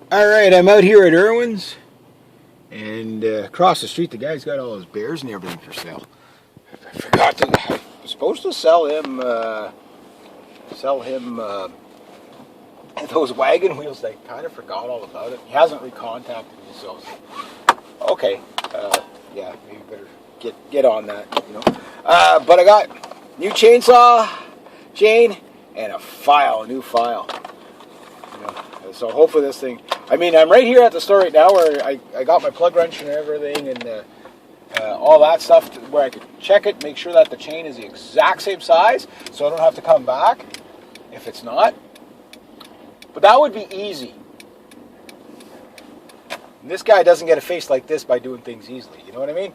All right, I'm out here at Irwin's, and across the street, the guy's got all his bears and everything for sale. I forgot to. I was supposed to sell him those wagon wheels. I kind of forgot all about it. He hasn't recontacted me, so okay, yeah, maybe better get on that, you know. But I got new chainsaw chain and a new file. You know, so hopefully this thing. I mean, I'm right here at the store right now where I got my plug wrench and everything and all that stuff where I could check it, make sure that the chain is the exact same size so I don't have to come back if it's not. But that would be easy. And this guy doesn't get a face like this by doing things easily. You know what I mean?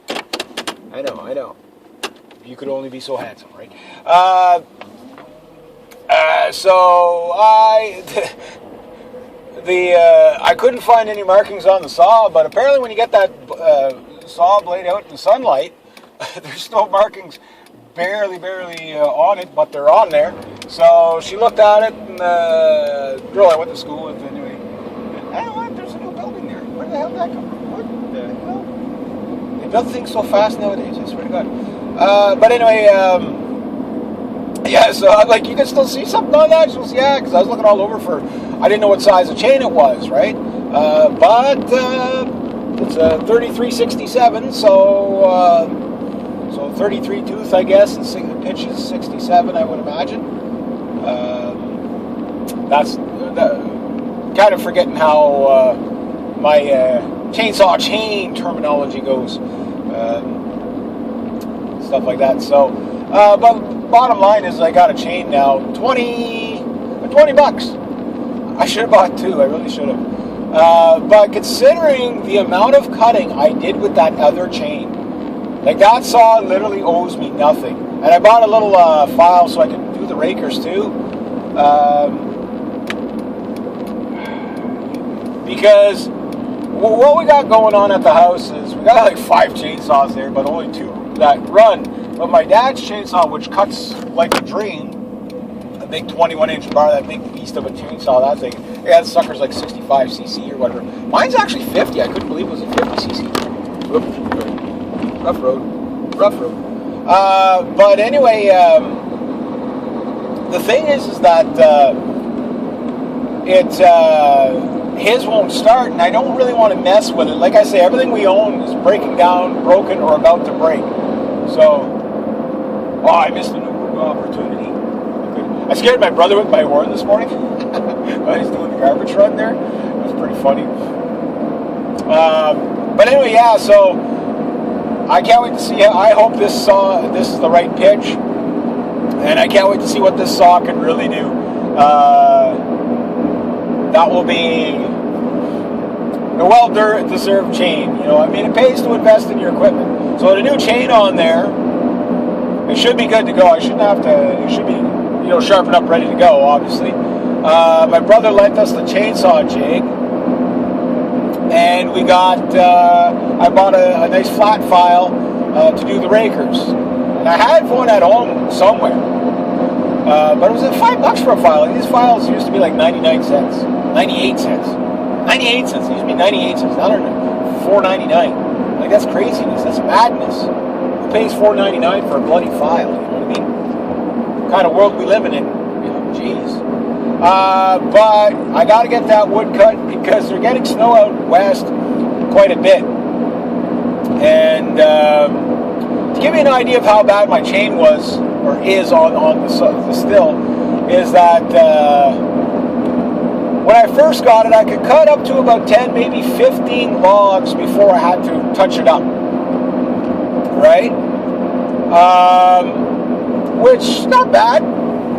I know. You could only be so handsome, right? So I couldn't find any markings on the saw, but apparently when you get that saw blade out in the sunlight, there's no markings, barely on it, but they're on there. So she looked at it, and the girl I went to school with anyway, I don't know, there's a new building there. Where the hell did that come from? What the hell? They build things so fast nowadays, I swear to God. But anyway, yeah, so like you can still see something on that. She goes, yeah, because I was looking all over for, I didn't know what size of chain it was, right? But it's a 3367, so 33 tooth, I guess, and the pitch is 67, I would imagine. That's kind of forgetting how my chainsaw chain terminology goes, stuff like that. So, but bottom line is I got a chain now, 20 bucks. I should have bought two, I really should have. But considering the amount of cutting I did with that other chain, like that saw literally owes me nothing. And I bought a little file so I could do the rakers too. Because what we got going on at the house is we got like 5 chainsaws there, but only 2 that run. But my dad's chainsaw, which cuts like a dream, a big 21-inch bar, that big beast of a chainsaw, that thing, yeah, that sucker's like 65cc or whatever. Mine's actually 50. I couldnn't believe it was a 50cc. Whoops. Rough road. But anyway, the thing is that his won't start, and I don't really want to mess with it. Like I say, everything we own is breaking down, broken, or about to break. So, I missed a new opportunity. I scared my brother with my horn this morning while he's doing the garbage run there. It was pretty funny. But anyway, yeah, so I can't wait to see. I hope this is the right pitch, and I can't wait to see what this saw can really do. That will be a well-deserved chain. You know, I mean, it pays to invest in your equipment. So the new chain on there, it should be good to go. I shouldn't have to. It should be, you know, sharpened up, ready to go. Obviously, my brother lent us the chainsaw jig. And we got, I bought a nice flat file to do the rakers. And I had one at home somewhere. But it was at $5 for a file. And these files used to be like 99 cents. 98 cents. 98 cents. It used to be 98 cents. Now they're $4.99. Like, that's craziness. That's madness. Who pays $4.99 for a bloody file? You know what I mean? What kind of world we living in? Jeez. But I got to get that wood cut because they're getting snow out west quite a bit. And to give you an idea of how bad my chain was, or is on the still, is that when I first got it, I could cut up to about 10, maybe 15 logs before I had to touch it up. Right? Which, not bad.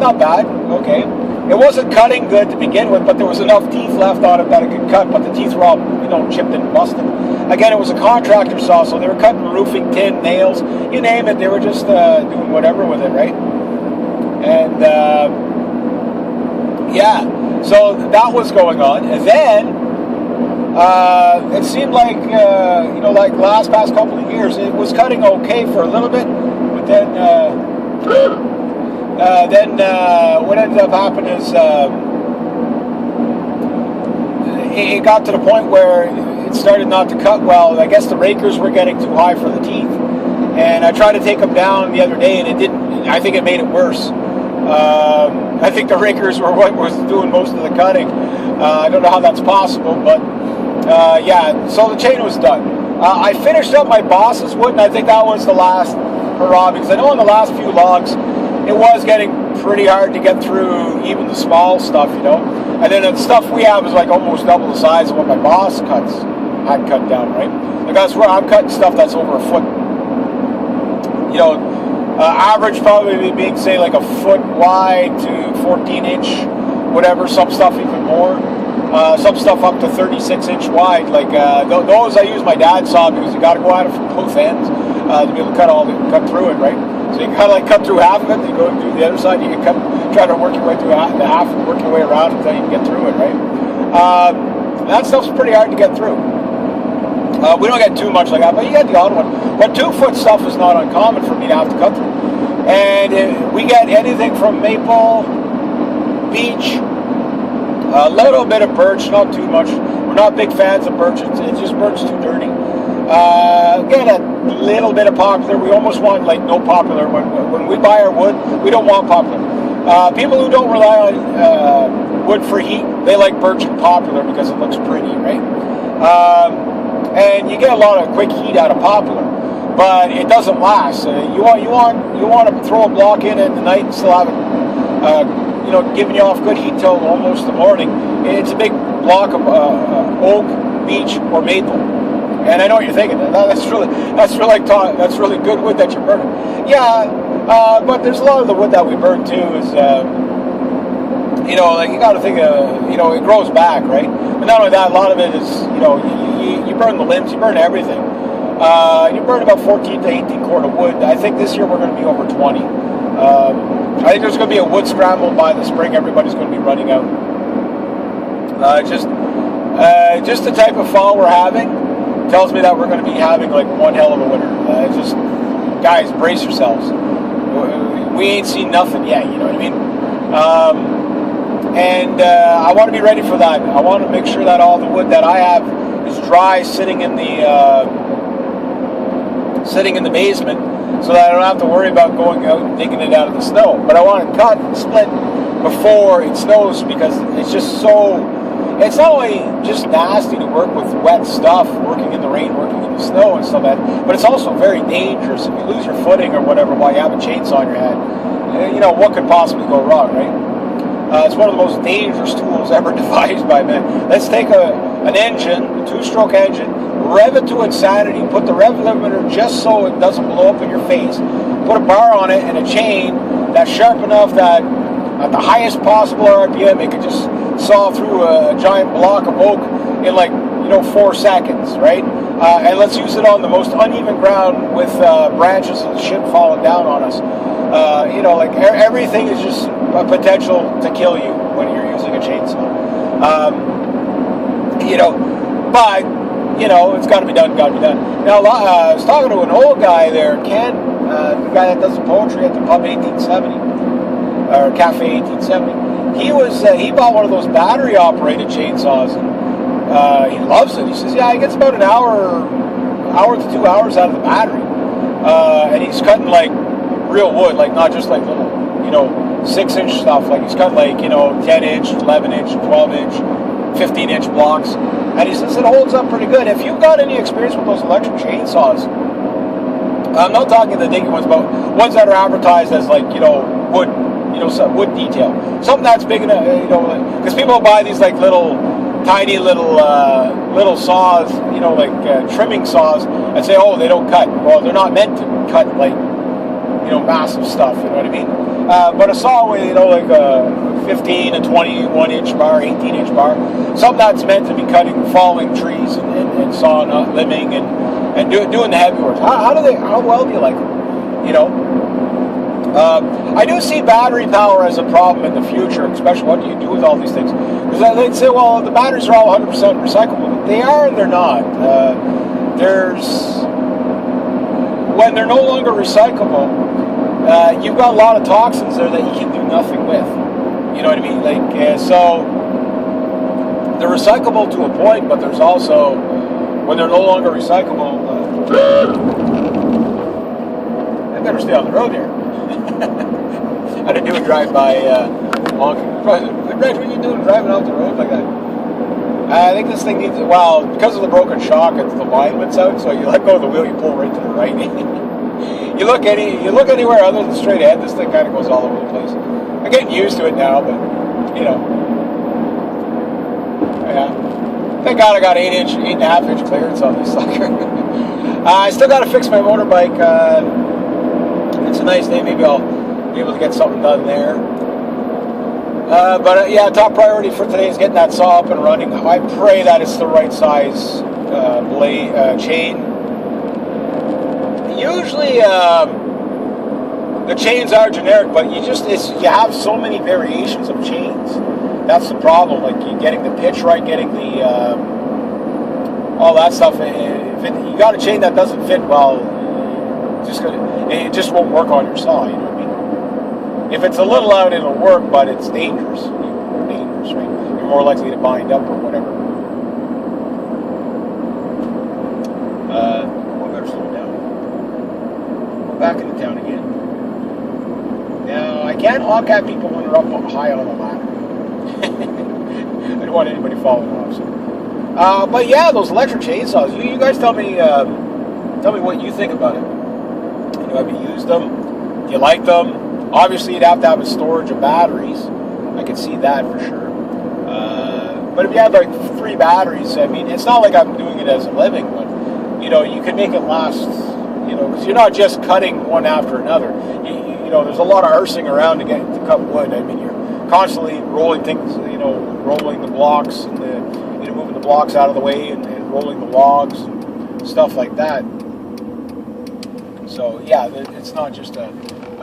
Okay. It wasn't cutting good to begin with, but there was enough teeth left on it that it could cut, but the teeth were all, you know, chipped and busted. Again, it was a contractor saw, so they were cutting roofing, tin, nails, you name it. They were just doing whatever with it, right? And, yeah, so that was going on. And then, it seemed like, you know, like the past couple of years, it was cutting okay for a little bit, but then, what ended up happening is it got to the point where it started not to cut well. I guess the rakers were getting too high for the teeth, and I tried to take them down the other day, and it didn't. I think it made it worse. I think the rakers were what was doing most of the cutting. I don't know how that's possible, but yeah. So the chain was done. I finished up my boss's wood, and I think that was the last hurrah, because I know in the last few logs it was getting pretty hard to get through even the small stuff, you know. And then the stuff we have is like almost double the size of what my boss had cut down, right? Like that's where I'm cutting stuff that's over a foot. You know, average probably being say like a foot wide to 14 inch, whatever. Some stuff even more. Some stuff up to 36 inch wide. Like those I use my dad's saw because you got to go at it from both ends to be able to cut through it, right? So you kind of like cut through half of it, then you go and do the other side. You can try to work your way through the half and work your way around until you can get through it, right? That stuff's pretty hard to get through. We don't get too much like that, but you get the odd one. But 2 foot stuff is not uncommon for me to have to cut through. And we get anything from maple, beech, a little bit of birch, not too much. We're not big fans of birch. It's just birch too dirty. Get a little bit of poplar. We almost want like no poplar. When we buy our wood, we don't want poplar. People who don't rely on wood for heat, they like birch and poplar because it looks pretty, right? And you get a lot of quick heat out of poplar, but it doesn't last. You want to throw a block in at the night and still have it, giving you off good heat till almost the morning. It's a big block of oak, beech, or maple. And I know what you're thinking. That's really good wood that you're burning. Yeah, but there's a lot of the wood that we burn too is, you got to think, it grows back, right? But not only that, a lot of it is, you burn the limbs, you burn everything. You burn about 14 to 18 cord of wood. I think this year we're going to be over 20. I think there's going to be a wood scramble by the spring. Everybody's going to be running out. Just the type of fall we're having tells me that we're going to be having like one hell of a winter. Just guys, brace yourselves. We ain't seen nothing yet. You know what I mean? I want to be ready for that. I want to make sure that all the wood that I have is dry, sitting in the basement, so that I don't have to worry about going out and digging it out of the snow. But I want it cut and split before it snows, because it's just so. It's not only just nasty to work with wet stuff, working in the rain, working in the snow and stuff like that, but it's also very dangerous. If you lose your footing or whatever while you have a chainsaw in your hand, what could possibly go wrong, right? It's one of the most dangerous tools ever devised by men. Let's take an engine, a 2-stroke engine, rev it to insanity, put the rev limiter just so it doesn't blow up in your face, put a bar on it and a chain that's sharp enough that at the highest possible RPM it could just saw through a giant block of oak in 4 seconds, right? And let's use it on the most uneven ground with branches and shit falling down on us. Everything is just a potential to kill you when you're using a chainsaw. But it's got to be done. Now, I was talking to an old guy there, Ken, the guy that does the poetry at the pub 1870 or Cafe 1870. He bought one of those battery operated chainsaws, and he loves it. He says, he gets about an hour to 2 hours out of the battery, and he's cutting like real wood, like not just like little 6-inch stuff. Like he's cutting 10-inch, 11-inch, 12-inch, 15-inch blocks, and he says it holds up pretty good. If you've got any experience with those electric chainsaws, I'm not talking the dinky ones, but ones that are advertised as wood. Wood detail, something that's big enough, because people buy these tiny little saws, trimming saws, and say, oh, they don't cut. Well, they're not meant to cut massive stuff. You know what I mean? But a saw with a 15 and 21-inch bar, 18-inch bar, something that's meant to be cutting falling trees and sawing, limbing, and doing the heavy work. How well do you like them? I do see battery power as a problem in the future, especially what do you do with all these things? Because they'd say, well, the batteries are all 100% recyclable. They are and they're not. When they're no longer recyclable, you've got a lot of toxins there that you can do nothing with. You know what I mean? So they're recyclable to a point, but there's also, when they're no longer recyclable, I better stay on the road here. I didn't even drive by honking. Reg, what are you doing driving out the road like that? I think this thing needs, well, because of the broken shock, it's the alignment's out, so you let go of the wheel, you pull right to the right. you look anywhere other than straight ahead, this thing kind of goes all over the place. I'm getting used to it now, but, you know. Yeah. Thank God I got 8.5 inch clearance on this sucker. I still got to fix my motorbike. It's a nice day, maybe I'll be able to get something done there. But yeah, top priority for today is getting that saw up and running. I pray that it's the right size blade chain. Usually the chains are generic, but you have so many variations of chains. That's the problem. Like getting the pitch right, getting the all that stuff. You got a chain that doesn't fit well, it just won't work on your saw. You know what I mean? If it's a little out, it'll work, but it's dangerous. Right? You're more likely to bind up or whatever. We better slow down. We're back into town again. Now, I can't honk at people when they're up high on the ladder. I don't want anybody falling off. So. But yeah, those electric chainsaws. You guys tell me what you think about it. You know, have you used them? Do you like them? Obviously, you'd have to have a storage of batteries. I can see that for sure. But if you have like 3 batteries, I mean, it's not like I'm doing it as a living, but you know, you can make it last. You know, because you're not just cutting one after another. You know, there's a lot of earthing around to cut wood. I mean, you're constantly rolling things. You know, rolling the blocks and moving the blocks out of the way and rolling the logs and stuff like that. So yeah, it's not just a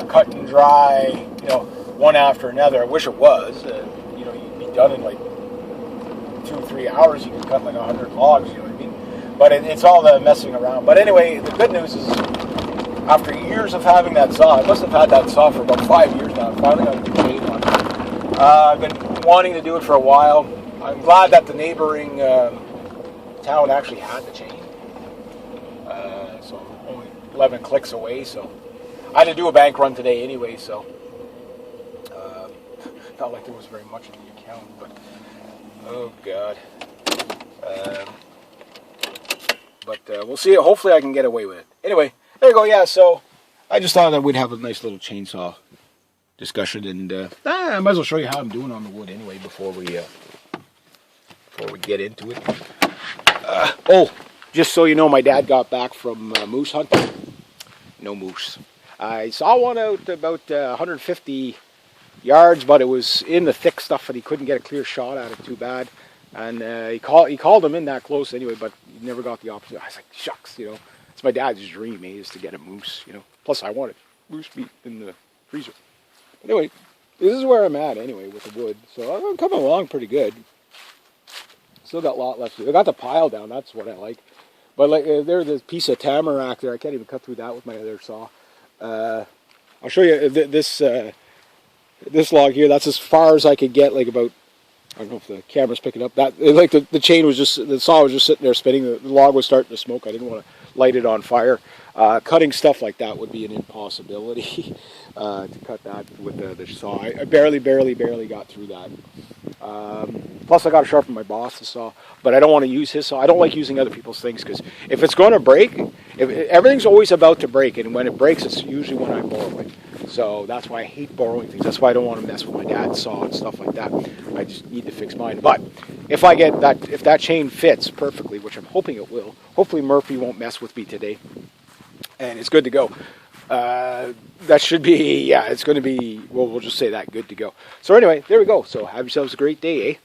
cut and dry, you know, one after another. I wish it was. You know, you'd be done in like 2 or 3 hours. You could cut like 100 logs. You know what I mean? But it's all the messing around. But anyway, the good news is, after years of having that saw, I must have had that saw for about 5 years now. I finally got a good chain on it. I've been wanting to do it for a while. I'm glad that the neighboring town actually had the chain. So only 11 clicks away. So I had to do a bank run today anyway. So not like there was very much in the account, but oh god. But we'll see. Hopefully I can get away with it. Anyway, there you go. Yeah. So I just thought that we'd have a nice little chainsaw discussion, and I might as well show you how I'm doing on the wood anyway before we get into it. Oh, just so you know, my dad got back from moose hunting. No moose. I saw one out about 150 yards, but it was in the thick stuff, and he couldn't get a clear shot at it too bad. And he called him in that close anyway, but he never got the opportunity. I was like, shucks, you know, it's my dad's dream, is to get a moose, you know. Plus, I wanted moose meat in the freezer. Anyway, this is where I'm at anyway with the wood. So I'm coming along pretty good. Still got a lot left to do. I got the pile down. That's what I like. But like there's this piece of tamarack there. I can't even cut through that with my other saw. I'll show you this log here. That's as far as I could get. Like about, I don't know if the camera's picking up. That like the chain was just, the saw was just sitting there spinning. The log was starting to smoke. I didn't want to light it on fire. Cutting stuff like that would be an impossibility. To cut that with the saw. I barely got through that. Plus I got to sharpen my boss's saw, but I don't want to use his saw. I don't like using other people's things, because if it's going to break, everything's always about to break, and when it breaks, it's usually when I borrow it. So that's why I hate borrowing things. That's why I don't want to mess with my dad's saw and stuff like that. I just need to fix mine. But if that chain fits perfectly, which I'm hoping it will, hopefully Murphy won't mess with me today, and it's good to go. That should be, yeah, it's going to be, well, we'll just say that, good to go. So anyway, there we go. So have yourselves a great day, eh?